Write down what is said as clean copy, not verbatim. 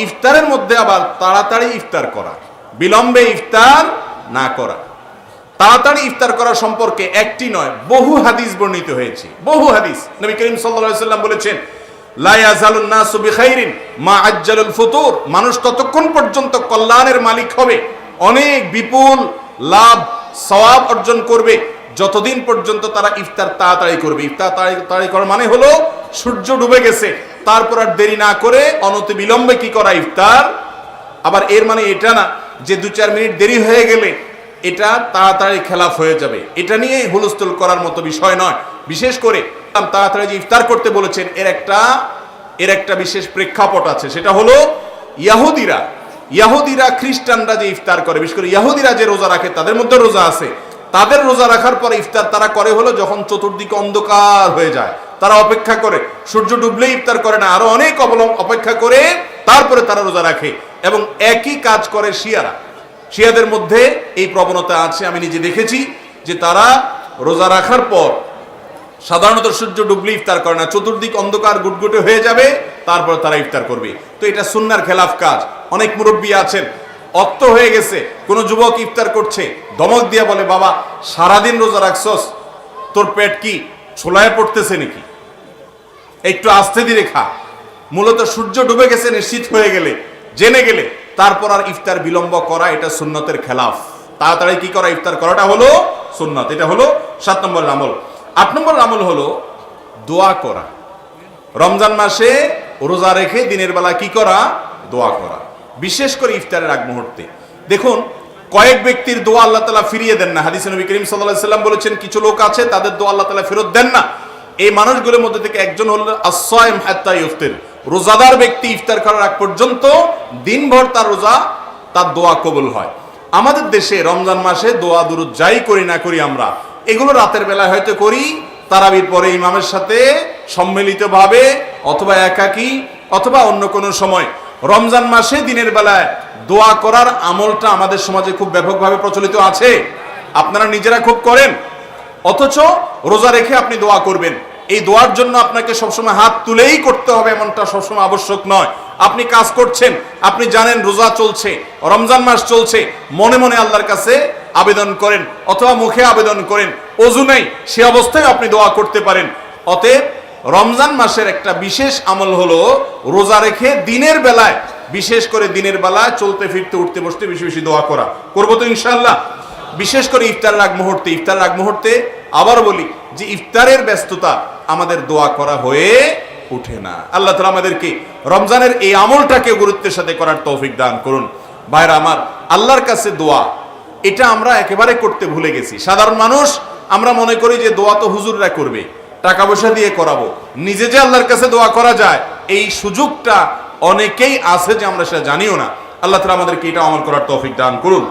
ইফতারের মধ্যে আবার তাড়াতাড়ি ইফতার করা, বিলম্বে ইফতার না করা। তাড়াতাড়ি ইফতার করা সম্পর্কে একটি নয়, বহু হাদিস বর্ণিত হয়েছে, বহু হাদিস। নবী করিম সাল্লাল্লাহু আলাইহি ওয়াসাল্লাম বলেছেন, লা ইয়াজালুন নাসু বিখাইরিন মা আজ্জালুল ফুতুর, মানুষ ততক্ষণ পর্যন্ত কল্যাণের মালিক হবে, অনেক বিপুল লাভ সওয়াব অর্জন করবে, যতদিন পর্যন্ত তারা ইফতার তাড়াতাড়ি করবে। ইফতার তাড়াতাড়ি করার মানে হলো সূর্য ডুবে গেছে, তারপর আর দেরি না করে অনতি বিলম্বে কি করা, ইফতার। আবার এর মানে এটা না যে 2-4 মিনিট দেরি হয়ে গেলে এটা তাড়াতাড়ি খেলাফ হয়ে যাবে, এটা নিয়ে হুলস্থুল করার মতো বিষয় নয়। বিশেষ করে তাড়াতাড়ি যে ইফতার করতে বলেছেন এর একটা বিশেষ প্রেক্ষাপট আছে, সেটা হলো ইহুদিরা খ্রিস্টানরা যে ইফতার করে, বিশেষ করে ইহুদিরা যে রোজা রাখে, তাদের মধ্যে রোজা আছে, তাদের রোজা রাখার পরে ইফতার তারা করে হলো যখন চতুর্দিকে অন্ধকার হয়ে যায়, তারা অপেক্ষা করে, সূর্য ডুবলেই ইফতার করে না, আরো অনেক অপেক্ষা করে তারপরে তারা রোজা রাখে। এবং একই কাজ করে শিয়াদের মধ্যে এই প্রবণতা আছে। আমি নিজে দেখেছি যে তারা রোজা রাখার পর সাধারণত সূর্য ডুবলে ইফতার করে না, চতুর্দিক অন্ধকার গুটগুটে হয়ে যাবে, তারপর তারা ইফতার করবে। তো এটা সুন্নাহর খেলাফ কাজ। অনেক মুরব্বী আছেন, অক্ত হয়ে গেছে, কোন যুবক ইফতার করছে, ধমক দিয়া বলে, বাবা সারাদিন রোজা রাখছস, তোর পেট কি ছোলায় পড়তেছে নাকি, একটু আস্তে ধীরে খা। মূলত সূর্য ডুবে গেছে নিশ্চিত হয়ে গেলে, জেনে গেলে তারপর আর ইফতার বিলম্ব করা, এটা সুন্নতের খেলাফ। তাড়াতাড়ি কি করা, ইফতার করাটা হলো সুন্নত। এটা হলো 7 নম্বরের আমল। 8 নম্বরের আমল হলো দোয়া করা। রমজান মাসে রোজা রেখে দিনের বেলা কি করা, দোয়া করা, বিশেষ করে ইফতারের আগ মুহূর্তে। দেখুন, কয়েক ব্যক্তির দোয়া আল্লাহ তাআলা ফিরিয়ে দেন না। হাদিসে নবী করিম সাল্লাল্লাহু আলাইহি ওয়াসাল্লাম বলেছেন, কিছু লোক আছে তাদের দোয়া আল্লাহ তাআলা ফেরত দেন না। এই মানুষগুলোর মধ্যে থেকে একজন হলো as-সাইম হাত্তা ইফতার, রোজাদার ব্যক্তি ইফতার করার আগ পর্যন্ত দিনভর তার রোজা, তার দোয়া কবুল হয়। আমাদের দেশে রমজান মাসে দোয়া দুরূদ যাই করি না করি আমরা, এগুলো রাতের বেলায় হয়তো করি, তারাবির পরে ইমামের সাথে সম্মিলিতভাবে অথবা একাকী অথবা অন্য কোনো সময়। রমজান মাসে দিনের বেলায় দোয়া করার আমলটা আমাদের সমাজে খুব ব্যাপকভাবে প্রচলিত আছে, আপনারা নিজেরা খুব করেন। অথচ রোজা রেখে আপনি দোয়া করবেন, এই দোয়ার জন্য আপনাকে সবসময় হাত তুলেই করতে হবে এমনটা সবসময় আবশ্যক নয়। আপনি কাজ করছেন, আপনি জানেন রোজা চলছে, রমজান মাস চলছে, মনে মনে আল্লাহর কাছে আবেদন করেন অথবা মুখে আবেদন করেন, ওযু নেই সে অবস্থায় আপনি দোয়া করতে পারেন। অতএব রমজান মাসের একটা বিশেষ আমল হলো রোজা রেখে দিনের বেলায়, বিশেষ করে দিনের বেলায় চলতে ফিরতে উঠতে বসতে বেশি বেশি দোয়া করা। করবো তো ইনশাআল্লাহ। বিশেষ করে ইফতারের আগ মুহূর্তে আবার বলি যে ইফতারের ব্যস্ততা আমাদের দোয়া করা হয়ে উঠে না। আল্লাহ তাআলা আমাদেরকে রমজানের এই আমলটাকে গুরুত্বের সাথে করার তৌফিক দান করুন। ভাইরা আমার, আল্লাহর কাছে দোয়া, এটা আমরা একেবারে করতে ভুলে গেছি। সাধারণ মানুষ আমরা মনে করি যে দোয়া তো হুজুররা করবে, টাকা পয়সা দিয়ে করাবো। নিজে যে আল্লাহর কাছে দোয়া করা যায় এই সুযোগটা অনেকেই আছে যে আমরা সেটা জানিও না। আল্লাহ তাআলা আমাদেরকে এটা আমল করার তৌফিক দান করুন।